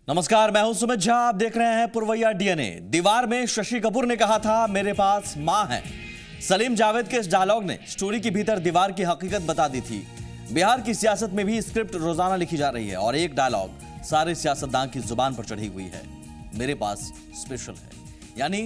नमस्कार, मैं हूं सुमित झा। आप देख रहे हैं पुरवैया डीएनए। दीवार में शशि कपूर ने कहा था मेरे पास मां है। सलीम जावेद के इस डायलॉग ने स्टोरी के भीतर दीवार की हकीकत बता दी थी। बिहार की सियासत में भी स्क्रिप्ट रोजाना लिखी जा रही है और एक डायलॉग सारे सियासतदान की जुबान पर चढ़ी हुई है, मेरे पास स्पेशल है। यानी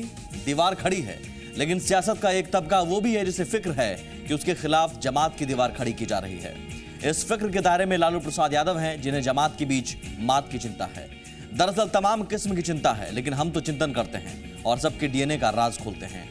दीवार खड़ी है, लेकिन सियासत का एक तबका वो भी है जिसे फिक्र है कि उसके खिलाफ जमात की दीवार खड़ी की जा रही है। इस फिक्र के दायरे में लालू प्रसाद यादव हैं, जिन्हें जमात के बीच मात की चिंता है। दरअसल तमाम किस्म की चिंता है, लेकिन हम तो चिंतन करते हैं और सबके डीएनए का राज खोलते हैं।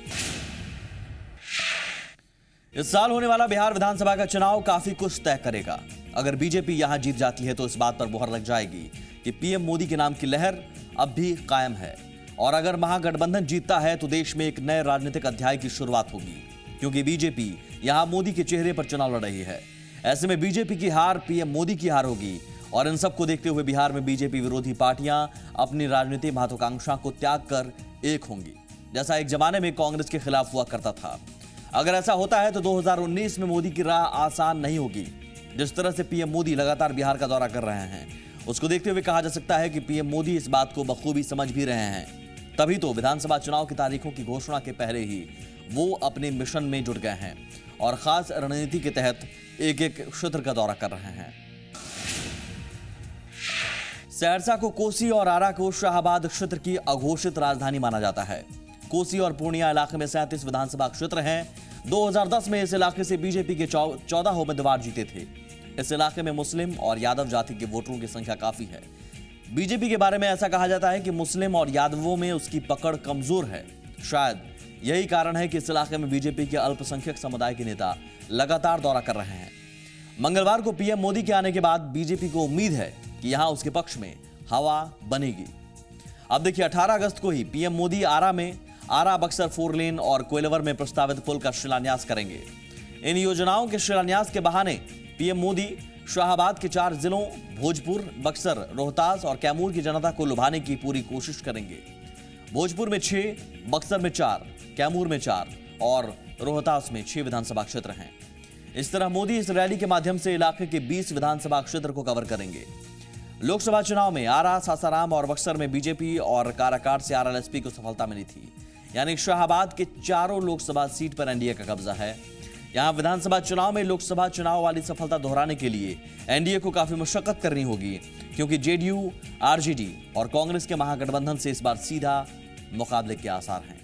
इस साल होने वाला बिहार विधानसभा का चुनाव काफी कुछ तय करेगा। अगर बीजेपी यहां जीत जाती है तो इस बात पर मुहर लग जाएगी कि पीएम मोदी के नाम की लहर अब भी कायम है, और अगर महागठबंधन जीतता है तो देश में एक नए राजनीतिक अध्याय की शुरुआत होगी, क्योंकि बीजेपी यहां मोदी के चेहरे पर चुनाव लड़ रही है। ऐसे में बीजेपी की हार पीएम मोदी की हार होगी, और इन सबको देखते हुए बिहार में बीजेपी विरोधी पार्टियां अपनी राजनीतिक महत्वाकांक्षा को त्याग कर एक होंगी, जैसा एक जमाने में कांग्रेस के खिलाफ हुआ करता था। अगर ऐसा होता है तो 2019 में मोदी की राह आसान नहीं होगी। जिस तरह से पीएम मोदी लगातार बिहार का दौरा कर रहे हैं, उसको देखते हुए कहा जा सकता है कि पीएम मोदी इस बात को बखूबी समझ भी रहे हैं। तभी तो विधानसभा चुनाव की तारीखों की घोषणा के पहले ही वो अपने मिशन में जुट गए हैं और खास रणनीति के तहत एक एक क्षेत्र का दौरा कर रहे हैं। सहरसा को कोसी और आरा को शाहाबाद क्षेत्र की अघोषित राजधानी माना जाता है। कोसी और पूर्णिया इलाके में 37 विधानसभा क्षेत्र हैं। 2010 में इस इलाके से बीजेपी के 14 उम्मीदवार जीते थे। इस इलाके में मुस्लिम और यादव जाति के वोटरों की संख्या काफी है। बीजेपी के बारे में ऐसा कहा जाता है कि मुस्लिम और यादवों में उसकी पकड़ कमजोर है। शायद यही कारण है कि इस इलाके में बीजेपी के अल्पसंख्यक समुदाय के नेता लगातार दौरा कर रहे हैं। मंगलवार को पीएम मोदी के आने के बाद बीजेपी को उम्मीद है कि यहां उसके पक्ष में हवा बनेगी। अब देखिए, 18 अगस्त को ही पीएम मोदी आरा बक्सर 4 लेन और कोइलवर में प्रस्तावित पुल का शिलान्यास करेंगे। इन योजनाओं के शिलान्यास के बहाने पीएम मोदी शाहाबाद के 4 जिलों भोजपुर, बक्सर, रोहतास और कैमूर की जनता को लुभाने की पूरी कोशिश करेंगे। भोजपुर में 6, बक्सर में 4, कैमूर में 4 और रोहतास में 6 विधानसभा क्षेत्र हैं। इस तरह मोदी इस रैली के माध्यम से इलाके के 20 विधानसभा क्षेत्र को कवर करेंगे। लोकसभा चुनाव में आरा, सासाराम और बक्सर में बीजेपी और काराकाट से आरएलएसपी को सफलता मिली थी। यानी शाहाबाद के चारों लोकसभा सीट पर एनडीए का कब्जा है। यहां विधानसभा चुनाव में लोकसभा चुनाव वाली सफलता दोहराने के लिए एनडीए को काफी मशक्कत करनी होगी, क्योंकि जेडीयू, आरजेडी और कांग्रेस के महागठबंधन से इस बार सीधा मुकाबले के आसार हैं।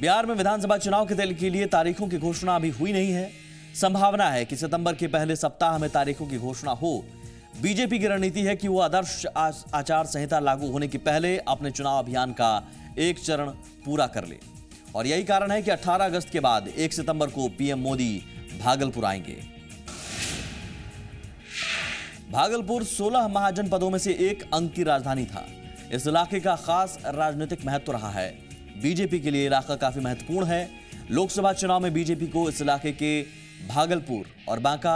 बिहार में विधानसभा चुनाव के लिए तारीखों की घोषणा अभी हुई नहीं है। संभावना है कि सितंबर के पहले सप्ताह में तारीखों की घोषणा हो। बीजेपी की रणनीति है कि वो आदर्श आचार संहिता लागू होने के पहले अपने चुनाव अभियान का एक चरण पूरा कर ले, और यही कारण है कि 18 अगस्त के बाद 1 सितंबर को पीएम मोदी भागलपुर आएंगे। भागलपुर 16 महाजनपदों में से एक अंक की राजधानी था। इस इलाके का खास राजनीतिक महत्व रहा है। बीजेपी के लिए इलाका काफी महत्वपूर्ण है। लोकसभा चुनाव में बीजेपी को इस इलाके के भागलपुर और बांका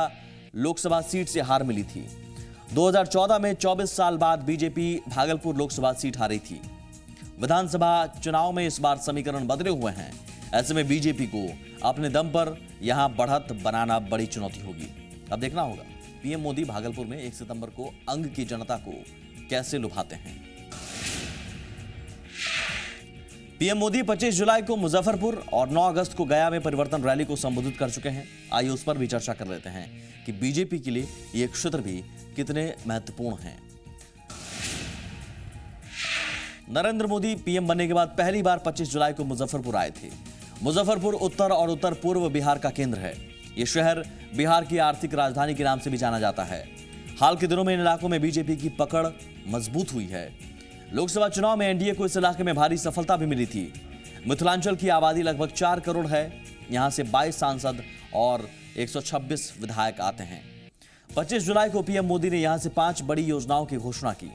लोकसभा सीट से हार मिली थी। 2014 में 24 साल बाद बीजेपी भागलपुर लोकसभा सीट हारी थी। विधानसभा चुनाव में इस बार समीकरण बदले हुए हैं। ऐसे में बीजेपी को अपने दम पर यहां बढ़त बनाना बड़ी चुनौती होगी। अब देखना होगा पीएम मोदी भागलपुर में 1 सितंबर को अंग की जनता को कैसे लुभाते हैं। पीएम मोदी 25 जुलाई को मुजफ्फरपुर और 9 अगस्त को गया में परिवर्तन रैली को संबोधित कर चुके हैं। आइए उस पर भी चर्चा कर लेते हैं कि बीजेपी के लिए ये क्षेत्र भी कितने महत्वपूर्ण हैं। नरेंद्र मोदी पीएम बनने के बाद पहली बार 25 जुलाई को मुजफ्फरपुर आए थे। मुजफ्फरपुर उत्तर और उत्तर पूर्व बिहार का केंद्र है। ये शहर बिहार की आर्थिक राजधानी के नाम से भी जाना जाता है। हाल के दिनों में इन इलाकों में बीजेपी की पकड़ मजबूत हुई है। लोकसभा चुनाव में एनडीए को इस इलाके में भारी सफलता भी मिली थी। मिथिलांचल की आबादी लगभग 4 करोड़ है। यहां से 22 सांसद और 126 विधायक आते हैं। 25 जुलाई को पीएम मोदी ने यहां से 5 बड़ी योजनाओं की घोषणा की।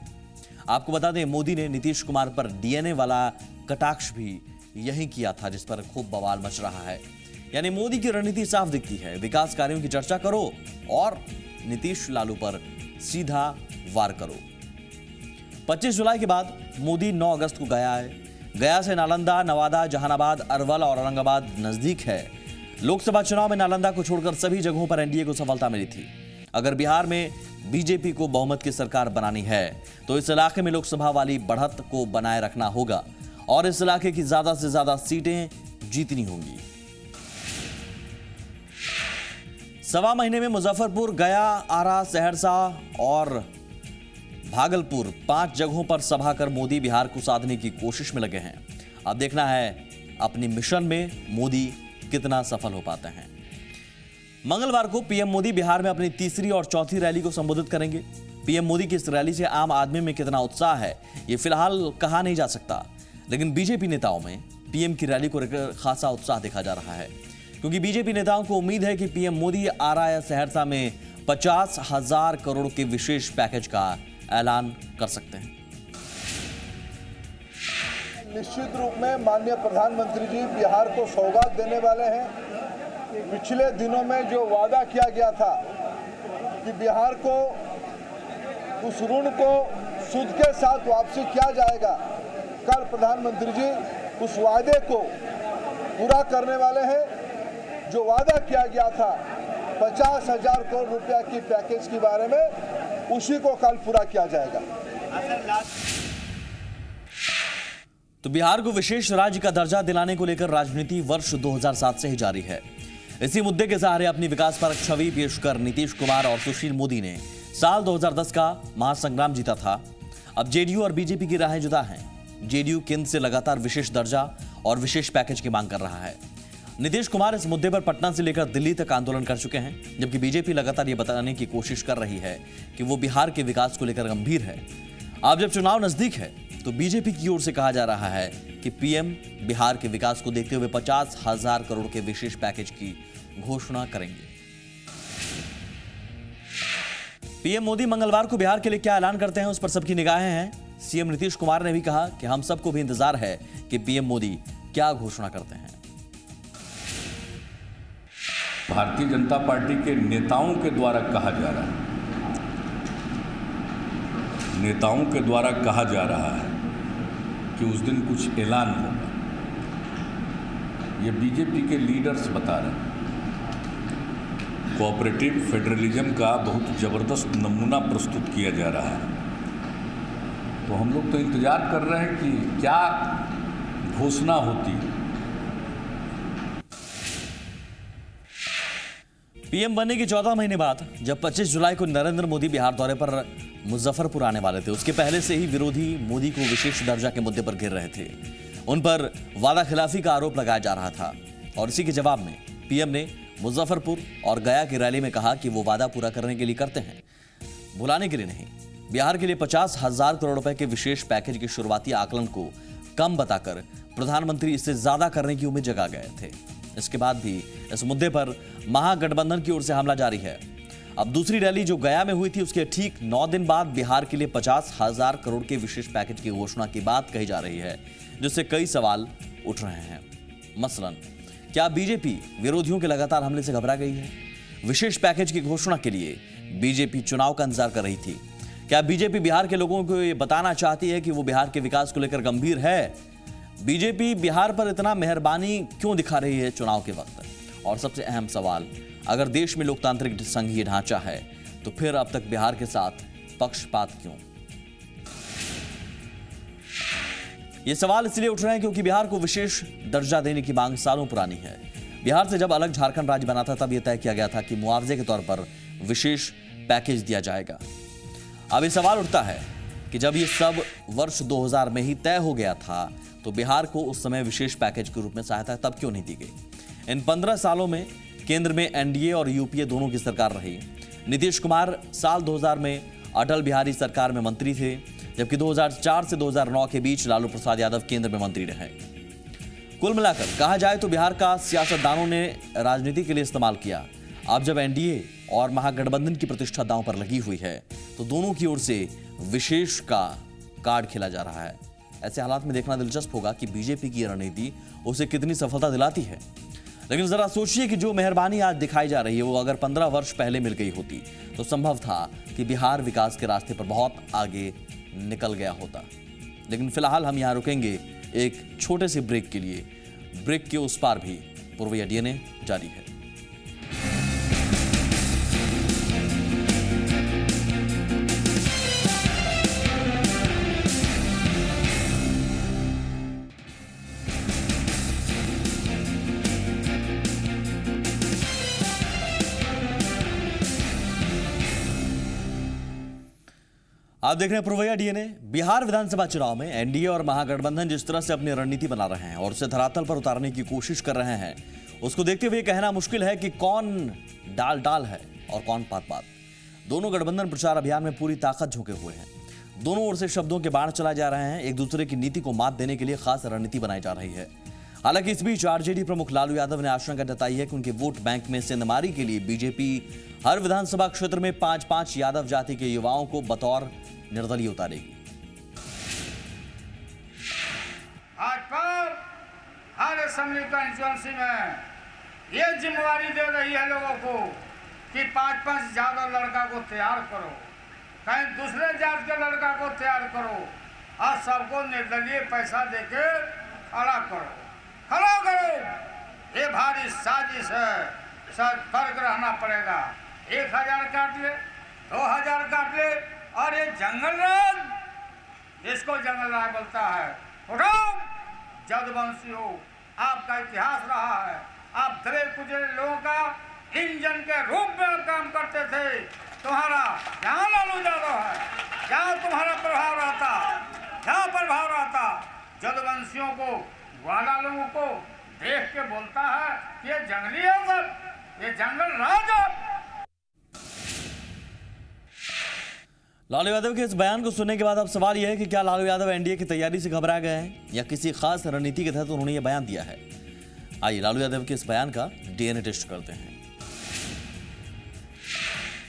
आपको बता दें, मोदी ने नीतीश कुमार पर डीएनए वाला कटाक्ष भी यही किया था, जिस पर खूब बवाल मच रहा है। यानी मोदी की रणनीति साफ दिखती है, विकास कार्यों की चर्चा करो और नीतीश लालू पर सीधा वार करो। 25 जुलाई के बाद मोदी 9 अगस्त को गया है। गया से नालंदा, नवादा, जहानाबाद, अरवल और औरंगाबाद नजदीक है। लोकसभा चुनाव में नालंदा को छोड़कर सभी जगहों पर एनडीए को सफलता मिली थी। अगर बिहार में बीजेपी को बहुमत की सरकार बनानी है तो इस इलाके में लोकसभा वाली बढ़त को बनाए रखना होगा और इस इलाके की ज्यादा से ज्यादा सीटें जीतनी होंगी। सवा महीने में मुजफ्फरपुर, गया, आरा, सहरसा और भागलपुर 5 जगहों पर सभा कर मोदी बिहार को साधने की कोशिश में लगे हैं। अब देखना है अपनी मिशन में मोदी कितना सफल हो पाते हैं। मंगलवार को पीएम मोदी बिहार में अपनी तीसरी और चौथी रैली को संबोधित करेंगे। पीएम मोदी की इस रैली से आम आदमी में कितना उत्साह है ये फिलहाल कहा नहीं जा सकता, लेकिन बीजेपी नेताओं में पीएम की रैली को लेकर खासा उत्साह देखा जा रहा है, क्योंकि बीजेपी नेताओं को उम्मीद है कि पीएम मोदी आरा या सहरसा में 50,000 करोड़ के विशेष पैकेज का ऐलान कर सकते हैं। निश्चित रूप में माननीय प्रधानमंत्री जी बिहार को सौगात देने वाले हैं। पिछले दिनों में जो वादा किया गया था कि बिहार को उस ऋण को सूद के साथ वापसी किया जाएगा, कल प्रधानमंत्री जी उस वादे को पूरा करने वाले हैं। जो वादा किया गया था 50,000 करोड़ रुपया की पैकेज के बारे में, उसी को कल पूरा किया जाएगा। तो बिहार को विशेष राज्य का दर्जा दिलाने को लेकर राजनीति वर्ष 2007 से ही जारी है। इसी मुद्दे के सहारे अपनी विकास परक छवि पेश कर नीतीश कुमार और सुशील मोदी ने साल 2010 का महासंग्राम जीता था। अब जेडीयू और बीजेपी की राहें जुदा हैं। जेडीयू केंद्र से लगातार विशेष दर्जा और विशेष पैकेज की मांग कर रहा है। नीतीश कुमार इस मुद्दे पर पटना से लेकर दिल्ली तक आंदोलन कर चुके हैं, जबकि बीजेपी लगातार ये बताने की कोशिश कर रही है कि वो बिहार के विकास को लेकर गंभीर है। अब जब चुनाव नजदीक है तो बीजेपी की ओर से कहा जा रहा है कि पीएम बिहार के विकास को देखते हुए 50,000 करोड़ के विशेष पैकेज की घोषणा करेंगे। पीएम मोदी मंगलवार को बिहार के लिए क्या ऐलान करते हैं उस पर सबकी निगाहें हैं। सीएम नीतीश कुमार ने भी कहा कि हम सबको भी इंतजार है कि पीएम मोदी क्या घोषणा करते हैं। भारतीय जनता पार्टी के नेताओं के द्वारा कहा जा रहा है, नेताओं के द्वारा कहा जा रहा है कि उस दिन कुछ ऐलान होगा। ये बीजेपी के लीडर्स बता रहे हैं। कोऑपरेटिव फेडरलिज्म का बहुत ज़बरदस्त नमूना प्रस्तुत किया जा रहा है, तो हम लोग तो इंतजार कर रहे हैं कि क्या घोषणा होती। पीएम बनने के 14 महीने बाद जब 25 जुलाई को नरेंद्र मोदी बिहार दौरे पर मुजफ्फरपुर आने वाले थे, उसके पहले से ही विरोधी मोदी को विशेष दर्जा के मुद्दे पर घेर रहे थे। उन पर वादा खिलाफी का आरोप लगाया जा रहा था और इसी के जवाब में पीएम ने मुजफ्फरपुर और गया की रैली में कहा कि वो वादा पूरा करने के लिए करते हैं, भुलाने के लिए नहीं। बिहार के लिए 50,000 करोड़ रुपए के विशेष पैकेज के शुरुआती आकलन को कम बताकर प्रधानमंत्री इससे ज्यादा करने की उम्मीद जगा गए थे। इसके बाद भी इस मुद्दे पर महागठबंधन की ओर से हमला जारी है। अब दूसरी रैली जो गया में हुई थी, उसके ठीक 9 दिन बाद बिहार के लिए 50,000 करोड़ के विशेष पैकेज की घोषणा की बात कही जा रही है, जिससे कई सवाल उठ रहे हैं। मसलन, क्या बीजेपी विरोधियों के लगातार हमले से घबरा गई है? विशेष पैकेज की घोषणा के लिए बीजेपी चुनाव का इंतजार कर रही थी। क्या बीजेपी बिहार के लोगों को ये बताना चाहती है कि वो बिहार के विकास को लेकर गंभीर है? बीजेपी बिहार पर इतना मेहरबानी क्यों दिखा रही है चुनाव के वक्त? और सबसे अहम सवाल, अगर देश में लोकतांत्रिक संघीय ढांचा है तो फिर अब तक बिहार के साथ पक्षपात क्यों? ये सवाल इसलिए उठ रहे हैं क्योंकि बिहार को विशेष दर्जा देने की मांग सालों पुरानी है। बिहार से जब अलग झारखंड राज्य बना था, तब यह तय किया गया था कि मुआवजे के तौर पर विशेष पैकेज दिया जाएगा। अब ये सवाल उठता है कि जब ये सब वर्ष 2000 में ही तय हो गया था, तो बिहार को उस समय विशेष पैकेज के रूप में सहायता तब क्यों नहीं दी गई? इन 15 सालों में केंद्र में एनडीए और यूपीए दोनों की सरकार रही। नीतीश कुमार साल 2000 में अटल बिहारी सरकार में मंत्री थे, जबकि 2004 से 2009 के बीच लालू प्रसाद यादव केंद्र में मंत्री रहे। कुल मिलाकर कहा जाए तो बिहार का सियासतदानों ने राजनीति के लिए इस्तेमाल किया। अब जब एनडीए और महागठबंधन की प्रतिष्ठा दांव पर लगी हुई है, तो दोनों की ओर से विशेष का कार्ड खेला जा रहा है। ऐसे हालात में देखना दिलचस्प होगा कि बीजेपी की रणनीति उसे कितनी सफलता दिलाती है। लेकिन जरा सोचिए कि जो मेहरबानी आज दिखाई जा रही है, वो अगर 15 वर्ष पहले मिल गई होती तो संभव था कि बिहार विकास के रास्ते पर बहुत आगे निकल गया होता। लेकिन फिलहाल हम यहाँ रुकेंगे एक छोटे से ब्रेक के लिए। ब्रेक के उस पार भी पूर्वैया डीएनए जारी है। आप देख रहे हैं पुरवैया डीएनए। बिहार विधानसभा चुनाव में एनडीए और महागठबंधन जिस तरह से अपनी रणनीति बना रहे हैं और उसे धरातल पर उतारने की कोशिश कर रहे हैं, उसको देखते हुए कहना मुश्किल है कि कौन डाल डाल है और कौन पात पात। दोनों गठबंधन प्रचार अभियान में पूरी ताकत झोंके हुए हैं। दोनों ओर से शब्दों के बाण चलाए जा रहे हैं। एक दूसरे की नीति को मात देने के लिए खास रणनीति बनाई जा रही है। हालांकि इस बीच आरजेडी प्रमुख लालू यादव ने आशंका जताई है कि उनके वोट बैंक में सेंधमारी के लिए बीजेपी हर विधानसभा क्षेत्र में 5-5 यादव जाति के युवाओं को बतौर निर्दलीय उतारेगी। भाजपा हर असेंबली कंस्टिट्यूंसी में ये जिम्मेवारी दे रही है लोगों को कि 5-5 यादव लड़का को तैयार करो, कहीं दूसरे जात के लड़का को तैयार करो और सबको निर्दलीय पैसा देके खड़ा करो। ये भारी साजिश है, सतर्क रहना पड़ेगा। 1000 काट ले, 2000 काट ले, और ये जंगल राज, इसको जंगल राज बोलता है। उठो जदवंशी हो, आपका इतिहास रहा है। आप दरे कुचले लोगों का इंजन के रूप में काम करते थे। तुम्हारा यहाँ लालू यादव है, जहाँ तुम्हारा प्रभाव रहता, जहाँ प्रभाव रहता, जदवंशियों को, वाला लोगों को देख के बोलता है कि ये जंगली है सब, ये जंगल राज है। लालू यादव के इस बयान को सुनने के बाद अब सवाल यह है कि क्या लालू यादव एनडीए की तैयारी से घबरा गए हैं या किसी खास रणनीति के तहत उन्होंने यह बयान दिया है। आइए लालू यादव के इस बयान का डीएनए टेस्ट करते हैं।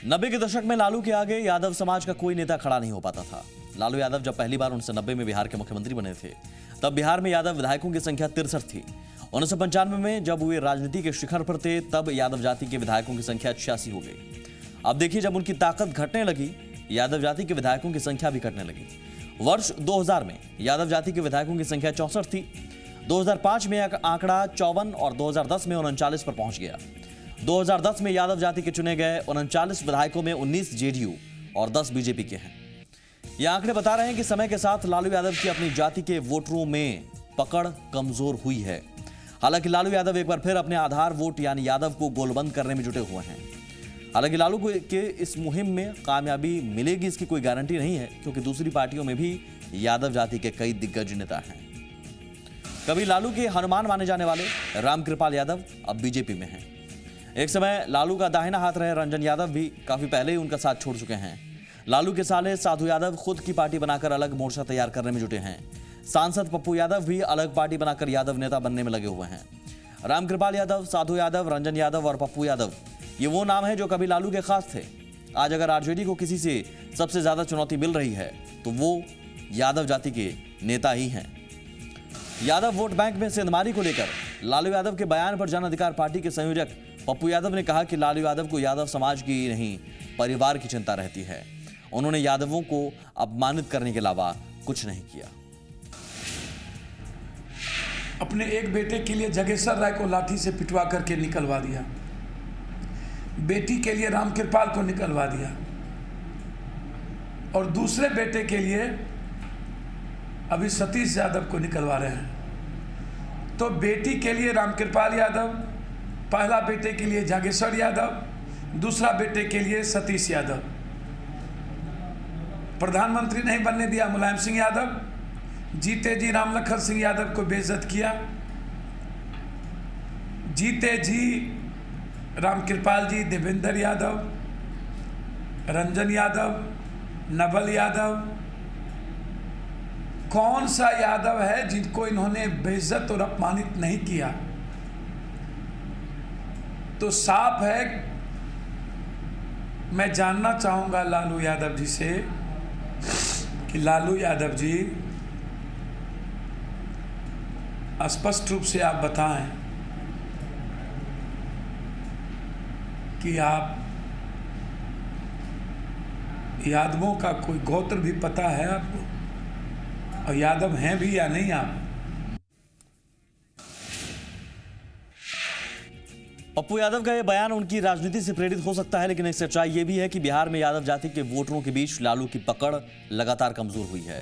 90 के दशक में लालू के आगे यादव समाज का कोई नेता खड़ा नहीं हो पाता था। लालू यादव जब पहली बार 1990 में बिहार के मुख्यमंत्री बने थे, तब बिहार में यादव विधायकों की संख्या 63 थी। 1995 में जब वे राजनीति के शिखर पर थे, तब यादव जाति के विधायकों की संख्या 86 हो गई। अब देखिए, जब उनकी ताकत घटने लगी, यादव जाति के विधायकों की संख्या भी घटने लगी। वर्ष 2000 में यादव जाति के विधायकों की संख्या 64 थी। 2005 में आंकड़ा 54 और 2010 में 39 पर पहुंच गया। 2010 में यादव जाति के चुने गए 39 विधायकों में 19 जेडीयू और 10 बीजेपी के हैं। ये आंकड़े बता रहे हैं कि समय के साथ लालू यादव की अपनी जाति के वोटरों में पकड़ कमजोर हुई है। हालांकि लालू यादव एक बार फिर अपने आधार वोट यानी यादव को गोलबंद करने में जुटे हुए हैं। हालांकि लालू को के इस मुहिम में कामयाबी मिलेगी इसकी कोई गारंटी नहीं है, क्योंकि दूसरी पार्टियों में भी यादव जाति के कई दिग्गज नेता हैं। कभी लालू के हनुमान माने जाने वाले रामकृपाल यादव अब बीजेपी में हैं। एक समय लालू का दाहिना हाथ रहे रंजन यादव भी काफी पहले ही उनका साथ छोड़ चुके हैं। लालू के साले साधु यादव खुद की पार्टी बनाकर अलग मोर्चा तैयार करने में जुटे हैं। सांसद पप्पू यादव भी अलग पार्टी बनाकर यादव नेता बनने में लगे हुए हैं। रामकृपाल यादव, साधु यादव, रंजन यादव और पप्पू यादव, ये वो नाम है जो कभी लालू के खास थे। आज अगर आरजेडी को किसी से सबसे ज्यादा चुनौती मिल रही है तो वो यादव जाति के नेता ही हैं। यादव वोट बैंक में सेंधमारी को लेकर लालू यादव के बयान पर जन अधिकार पार्टी के संयोजक पप्पू यादव ने कहा कि लालू यादव को यादव समाज की ही नहीं, परिवार की चिंता रहती है। उन्होंने यादवों को अपमानित करने के अलावा कुछ नहीं किया। अपने एक बेटे के लिए जगेश्वर राय को लाठी से पिटवा करके निकलवा दिया, बेटी के लिए रामकृपाल को निकलवा दिया, और दूसरे बेटे के लिए अभी सतीश यादव को निकलवा रहे हैं। तो बेटी के लिए रामकृपाल यादव, पहला बेटे के लिए जागेश्वर यादव, दूसरा बेटे के लिए सतीश यादव। प्रधानमंत्री नहीं बनने दिया मुलायम सिंह यादव, जीते जी रामलखन सिंह यादव को बेइज्जत किया, जीते जी रामकृपाल जी, देवेंद्र यादव, रंजन यादव, नवल यादव, कौन सा यादव है जिनको इन्होंने बेइज्जत और अपमानित नहीं किया? तो साफ है। मैं जानना चाहूंगा लालू यादव जी से कि लालू यादव जी स्पष्ट रूप से आप बताएं कि आप यादवों का कोई गोत्र भी पता है आपको, और यादव हैं भी या नहीं आप? पप्पू यादव का यह बयान उनकी राजनीति से प्रेरित हो सकता है, लेकिन एक सच्चाई यह भी है कि बिहार में यादव जाति के वोटरों के बीच लालू की पकड़ लगातार कमजोर हुई है।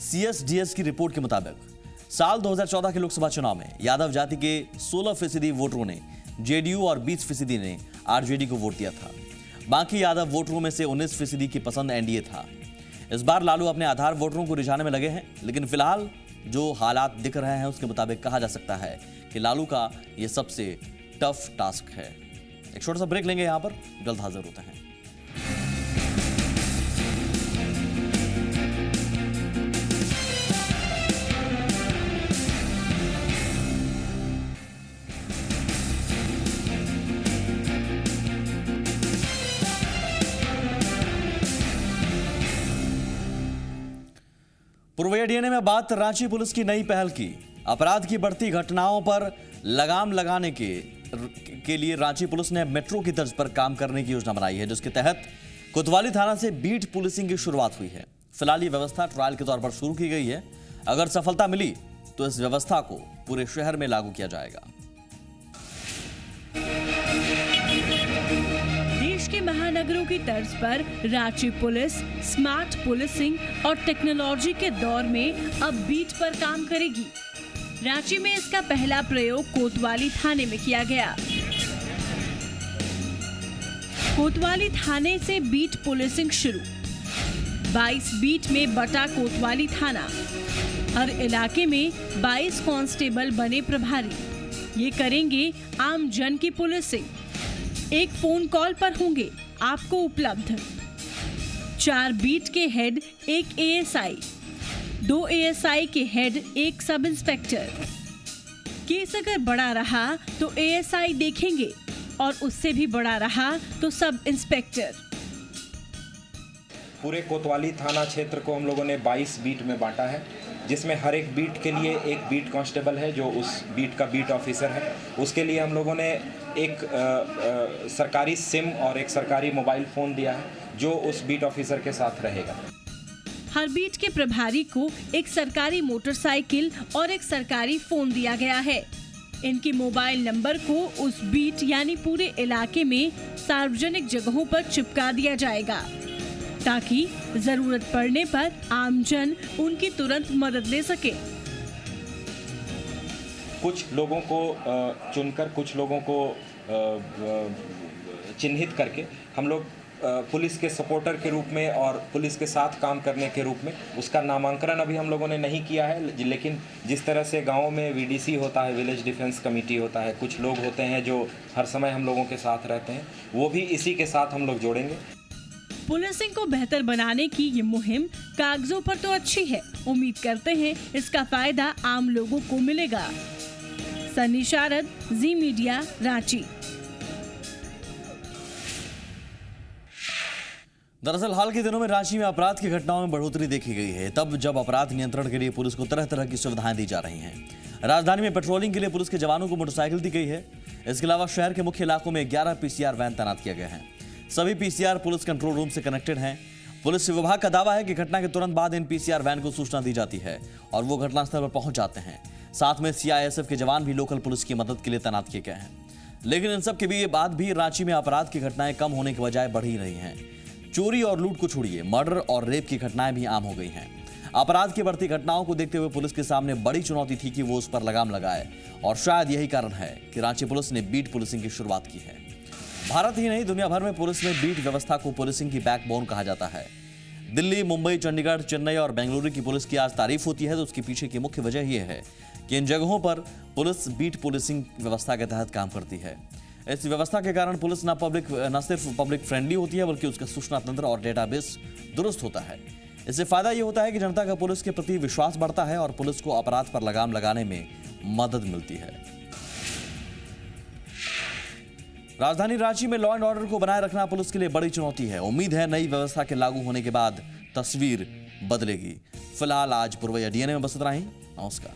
CSDS की रिपोर्ट के मुताबिक साल 2014 के लोकसभा चुनाव में यादव जाति के 16% वोटरों ने जेडीयू और 20% ने आरजेडी को वोट दिया था। बाकी यादव वोटरों में से 19% की पसंद एनडीए था। इस बार लालू अपने आधार वोटरों को रिझाने में लगे हैं, लेकिन फिलहाल जो हालात दिख रहे हैं उसके मुताबिक कहा जा सकता है कि लालू का यह सबसे टफ टास्क है। एक छोटा सा ब्रेक लेंगे यहां पर, जल्द हाजिर होते हैं। पूर्वी डीएनए में बात रांची पुलिस की नई पहल की। अपराध की बढ़ती घटनाओं पर लगाम लगाने के लिए रांची पुलिस ने मेट्रो की तर्ज पर काम करने की योजना बनाई है, जिसके तहत कोतवाली थाना से बीट पुलिसिंग की शुरुआत हुई है। फिलहाल ये व्यवस्था ट्रायल के तौर पर शुरू की गई है। अगर सफलता मिली तो इस व्यवस्था को पूरे शहर में लागू किया जाएगा। देश के महानगरों की तर्ज पर रांची पुलिस स्मार्ट पुलिसिंग और टेक्नोलॉजी के दौर में अब बीट पर काम करेगी। रांची में इसका पहला प्रयोग कोतवाली थाने में किया गया। कोतवाली थाने से बीट पुलिसिंग शुरू। 22 बीट में बटा कोतवाली थाना। हर इलाके में 22 कांस्टेबल बने प्रभारी। ये करेंगे आम जन की पुलिसिंग। एक फोन कॉल पर होंगे आपको उपलब्ध। 4 बीट के हेड, 1 एएसआई, 2 एएसआई के हेड, 1 सब इंस्पेक्टर। केस अगर बड़ा रहा तो एएसआई देखेंगे और उससे भी बड़ा रहा तो सब इंस्पेक्टर। पूरे कोतवाली थाना क्षेत्र को हम लोगों ने 22 बीट में बांटा है, जिसमें हर एक बीट के लिए एक बीट कांस्टेबल है जो उस बीट का बीट ऑफिसर है। उसके लिए हम लोगों ने एक सरकारी सिम और एक सरकारी मोबाइल फ़ोन दिया है जो उस बीट ऑफिसर के साथ रहेगा। हर बीट के प्रभारी को एक सरकारी मोटरसाइकिल और एक सरकारी फोन दिया गया है। इनके मोबाइल नंबर को उस बीट यानी पूरे इलाके में सार्वजनिक जगहों पर चिपका दिया जाएगा, ताकि जरूरत पड़ने पर आमजन उनकी तुरंत मदद ले सके। कुछ लोगों को चुनकर, कुछ लोगों को चिन्हित करके हम लोग पुलिस के सपोर्टर के रूप में और पुलिस के साथ काम करने के रूप में उसका नामांकन अभी हम लोगों ने नहीं किया है। लेकिन जिस तरह से गाँव में वीडीसी होता है, विलेज डिफेंस कमेटी होता है, कुछ लोग होते हैं जो हर समय हम लोगों के साथ रहते हैं, वो भी इसी के साथ हम लोग जोड़ेंगे। पुलिसिंग को बेहतर बनाने की ये मुहिम कागजों पर तो अच्छी है, उम्मीद करते हैं इसका फायदा आम लोगों को मिलेगा। सनी शारद, जी मीडिया, रांची। दरअसल हाल के दिनों में रांची में अपराध की घटनाओं में बढ़ोतरी देखी गई है, तब जब अपराध नियंत्रण के लिए पुलिस को तरह तरह की सुविधाएं दी जा रही हैं। राजधानी में पेट्रोलिंग के लिए पुलिस के जवानों को मोटरसाइकिल दी गई है। इसके अलावा शहर के मुख्य इलाकों में 11 पीसीआर वैन तैनात किया गया है। सभी पीसीआर पुलिस कंट्रोल रूम से कनेक्टेड हैं। पुलिस विभाग का दावा है कि घटना के तुरंत बाद इन पीसीआर वैन को सूचना दी जाती है और वो घटनास्थल पर पहुंच जाते हैं। साथ में सीआईएसएफ के जवान भी लोकल पुलिस की मदद के लिए तैनात किए गए हैं। लेकिन इन सब के बाद भी रांची में अपराध की घटनाएं कम होने के बजाय बढ़ ही रही हैं। चोरी और लूट को छोड़िए, मर्डर और रेप की घटनाएं भी आम हो गई हैं। अपराध की बढ़ती घटनाओं को देखते हुए पुलिस के सामने बड़ी चुनौती थी कि वो उस पर लगाम लगाए, और शायद यही कारण है कि रांची पुलिस ने बीट पुलिसिंग की शुरुआत की है। भारत ही नहीं, दुनिया भर में पुलिस में बीट व्यवस्था को पुलिसिंग की बैकबोन कहा जाता है। दिल्ली, मुंबई, चंडीगढ़, चेन्नई और बेंगलुरु की पुलिस की आज तारीफ होती है तो उसके पीछे की मुख्य वजह यह है कि इन जगहों पर पुलिस बीट पुलिसिंग व्यवस्था के तहत काम करती है। इस व्यवस्था के कारण पुलिस न सिर्फ पब्लिक फ्रेंडली होती है, बल्कि उसका सूचना तंत्र और डेटाबेस दुरुस्त होता है। इससे फायदा ये होता है कि जनता का पुलिस के प्रति विश्वास बढ़ता है और पुलिस को अपराध पर लगाम लगाने में मदद मिलती है। राजधानी रांची में लॉ एंड ऑर्डर को बनाए रखना पुलिस के लिए बड़ी चुनौती है। उम्मीद है नई व्यवस्था के लागू होने के बाद तस्वीर बदलेगी। फिलहाल आज पूर्वी डीएनए में बस इतना ही। नमस्कार।